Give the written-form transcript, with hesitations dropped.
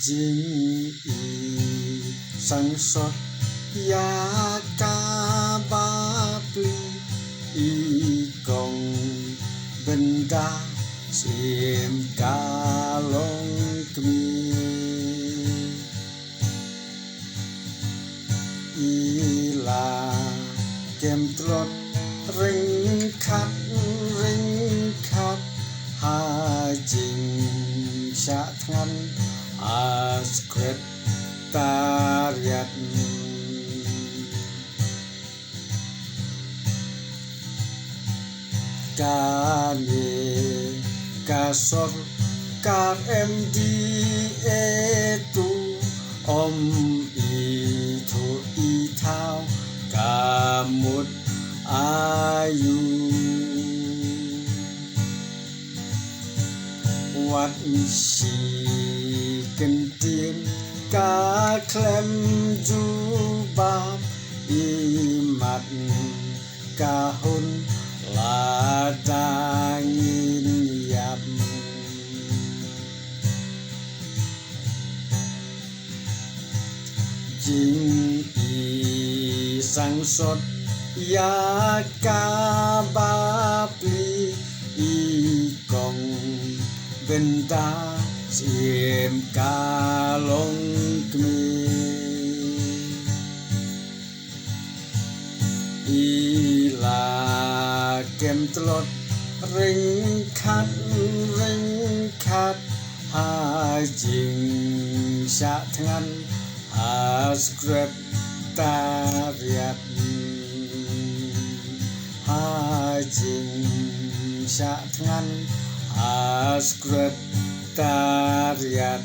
Jing sang sot ya kabapli ikong benda sim kalong kemi ila kem trot ringkat hajing syatngan sekretariat kani kasor KMD itu om itu itau kamut ayu wat si kentin ka klem jubab imat kahun ladangin yap jing isang sot ya kabapli ikong benda sim kalong kemi ila kem telot ringkat hajing syatngan sekretariat hajing syatngan sekretariat